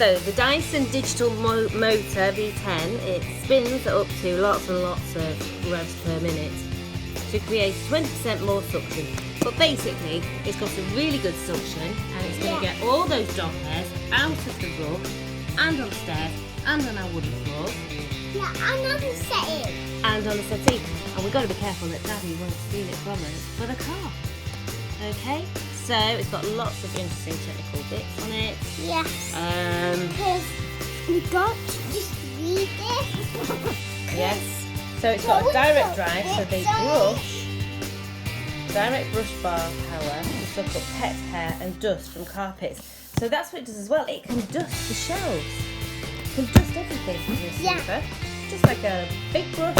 So the Dyson digital motor V10, it spins up to lots and lots of revs per minute to create 20% more suction. But basically, it's got a really good suction, and it's going to get all those dog hairs out of the rug and on the stairs and on our wooden floors. Yeah, and on the settee. And on the settee. And we've got to be careful that Daddy won't steal it from us for the car. Okay, so it's got lots of interesting technical bits on it. Yes. Because we got to just read this. Yes. So it's got a direct drive, so they brush, direct brush bar power to suck up pet hair and dust from carpets. So that's what it does as well. It can dust the shelves. It can dust everything from this Hoover. Just like a big brush,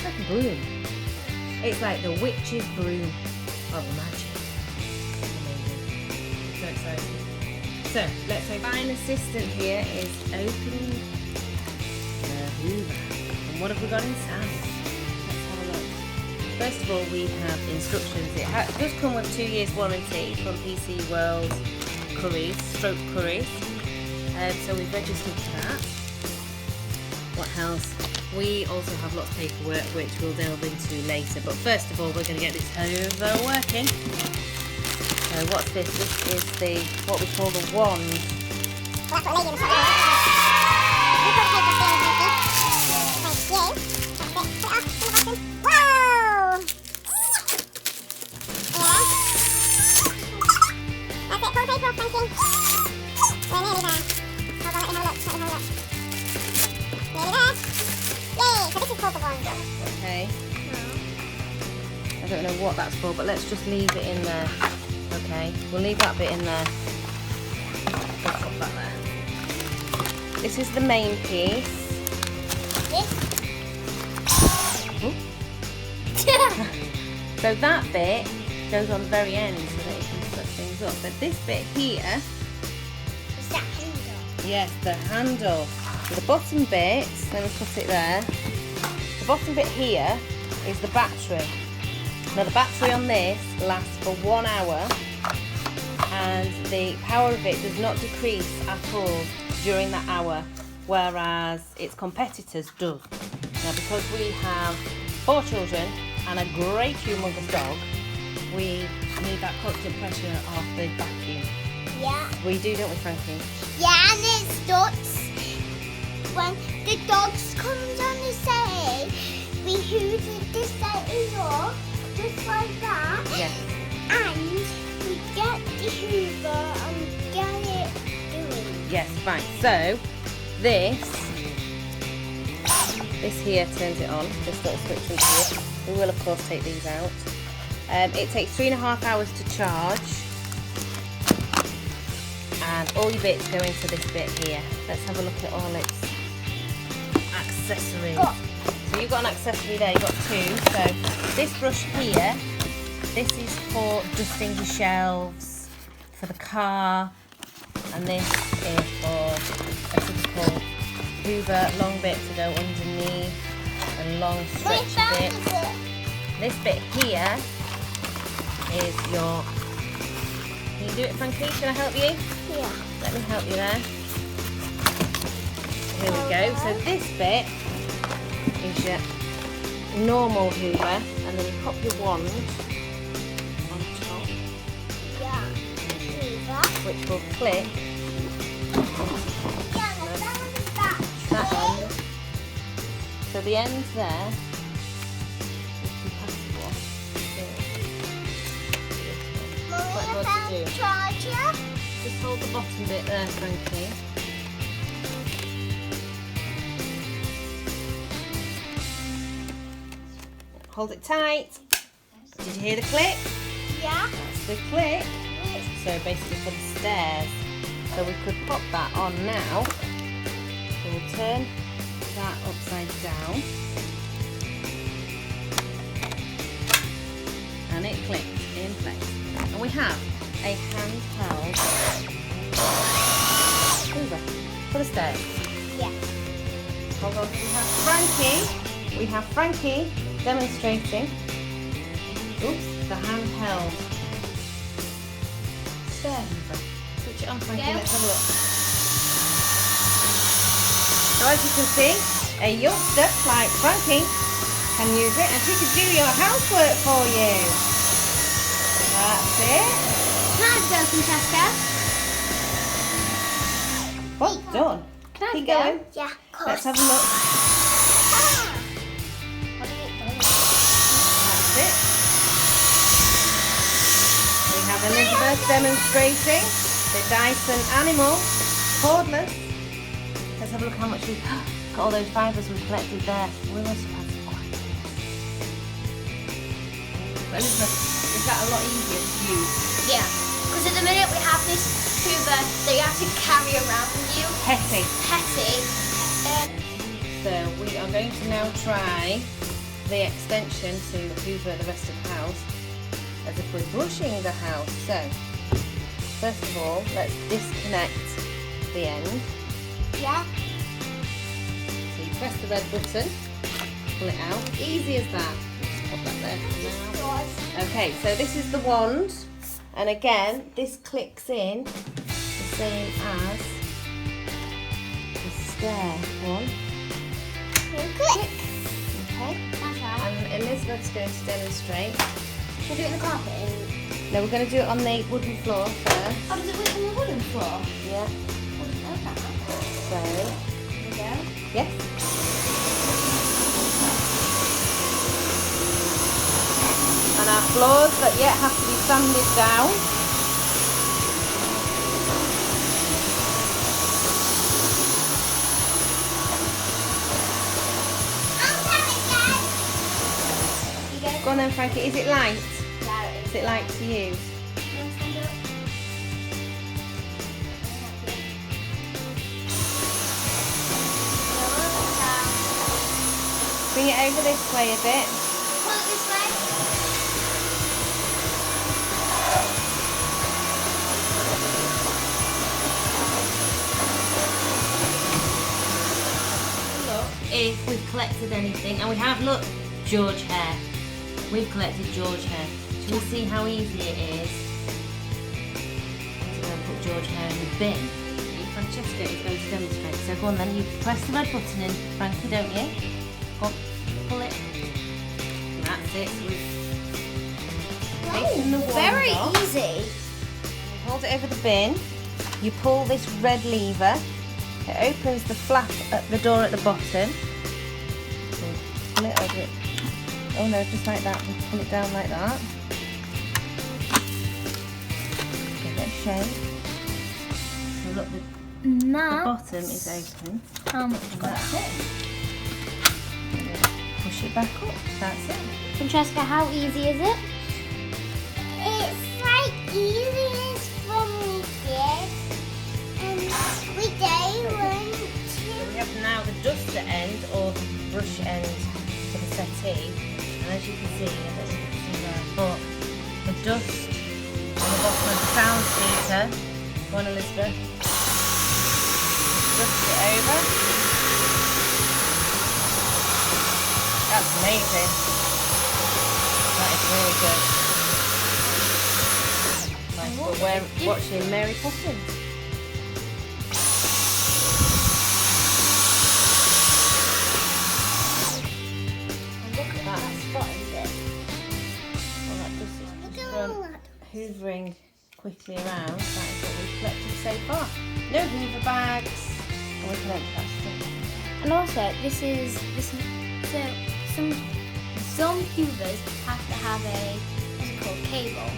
like a broom. It's like the witch's broom of magic. Amazing. So exciting. So let's say fine assistant here is opening the Hoover. And what have we got inside? Let's have a look. First of all, we have instructions. It does come with 2 years warranty from PC World Currys, Stroke Currys. So we've registered for that. What else? We also have lots of paperwork which we'll delve into later. But first of all, we're going to get this Hoover working. So what's this? This is the what we call the wand. Well, that's what lady in the shop. You put the paper on the thank you. Whoa! Yeah. That's it, pull the paper off, thank you. We're nearly there. Hold on, let me have a look. Nearly there. Yay! So this is called the wand. Okay. I don't know what that's for, but let's just leave it in there. Okay, we'll leave that bit in there. We'll put that there. This is the main piece. So that bit goes on the very end so that it can put things up. But this bit here Is that handle? yes, the handle. So the bottom bit, let me put it there. The bottom bit here is the battery. Now the battery on this lasts for 1 hour and the power of it does not decrease at all during that hour, whereas its competitors do. Now because we have 4 children and a great humongous dog, we need that constant pressure of the vacuum. Yeah. We do, don't we, Frankie? Yeah, and it starts when the dogs comes on the settee. We hoover the settee up just like that. Yes. And we get the hoover and get it doing. Yes, fine. So this here turns it on. This little switch into it. We will of course take these out. It takes 3.5 hours to charge. And all your bits go into this bit here. Let's have a look at all its accessories. Oh. So you've got an accessory there, you've got 2. So this brush here, this is for dusting your shelves, for the car, and this is for a typical Hoover long bit to go underneath, a long stretchy bit. This bit here is your, can you do it, Frankie? Can I help you? Yeah. Let me help you there. Here we go. So this bit is your normal Hoover, and then you pop your wand on top, Yeah. Hoover. which will click Yeah, and that was the back. that end. So the end there is compatible. Quite hard to do. Charger. Just hold the bottom bit there, Frankie. Hold it tight. Did you hear the click? Yeah. That's the click. So basically for the stairs. So we could pop that on now. So we'll turn that upside down. And it clicks in place. And we have a handheld Hoover for the stairs. Yeah. Hold on, we have Frankie demonstrating the handheld stair Hoover. Switch it on, Frankie, Yeah. let's have a look. So as you can see, a youngster like Frankie can use it and she can do your housework for you. That's it. Nice go, Francesca. Well done. Can I Keep go? going. Yeah, of course. Let's have a look. That's it. We have Elizabeth demonstrating the Dyson Cordless. Let's have a look how much we've got. All those fibres we've collected there. We must have had quite a bit. But Elizabeth, is that a lot easier to use? Yeah, because at the minute we have this Hoover that you have to carry around with you. Petty. So we are going to now try the extension to hoover the rest of the house as if we're brushing the house. So, first of all, let's disconnect the end. yeah. So you press the red button, pull it out. Easy as that. Just pop that there for now. Okay, so this is the wand, and again, this clicks in the same as the stair one. Click. Okay. That's right. And Elizabeth's going to demonstrate. Should I do it in the carpet? No, we're going to do it on the wooden floor first. Oh, does it work on the wooden floor? Yeah. I didn't know that. So, Here we go. yes. And our floors that yet have to be sanded down. Go on then, Frankie. Is it light? Is it light to use? Bring it over this way a bit. Pull it this way. Look if we've collected anything, and we have, look, George hair. We've collected George hair. Shall we see how easy it is? I'm going to put George hair in the bin. Francesca is going to demonstrate. So go on then, you press the red button in, Frankie, don't you? Go on, pull it. That's it. So we've taken the wand Very off. easy. Hold it over the bin. You pull this red lever. It opens the flap at the door at the bottom. So pull it over it. Oh no, just like that. We pull it down like that. Give it a shake. So look, the Now, bottom is open. how much And got that's it. Push it back up. That's it. Francesca, how easy is it? It's like easiest when we did. And we don't So we have now the duster end or the brush end for the settee. And as you can see, I don't know if you can see that, but the dust on the bottom of the sound speaker. Go on, Elizabeth. Dust it over. That's amazing. That is really good. Like we're watching Mary Poppins. Look at that spot, is it? Well, that dust is just from hoovering quickly around. That is what we've collected so far. No hoover bags. And we can empty that stuff. And also, this is so some Hoovers have to have a what's it called, cable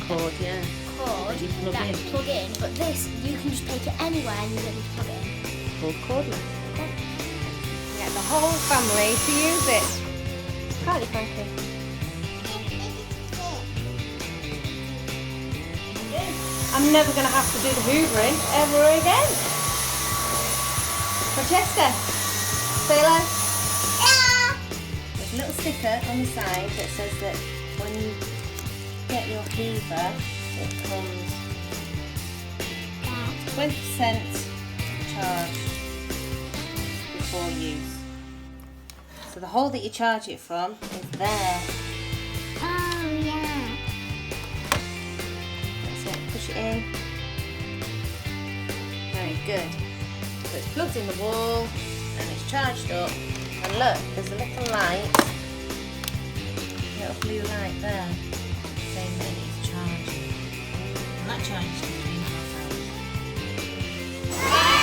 Cord, yeah. cord That you plug that in. you plug in. But this, you can just take it anywhere and you don't need to plug it in. Called cordless. Get the whole family to use it. Can't you, Frankie? I'm never going to have to do the hoovering ever again. Francesca, say hello. There's a little sticker on the side that says that when you get your Hoover, it comes 20% charge before use. So the hole that you charge it from is there. Oh yeah. That's it, push it in. Very good. So it's plugged in the wall and it's charged up. And look, there's a little light, little blue light there, saying that it's charging. And that charges for 3.5 hours.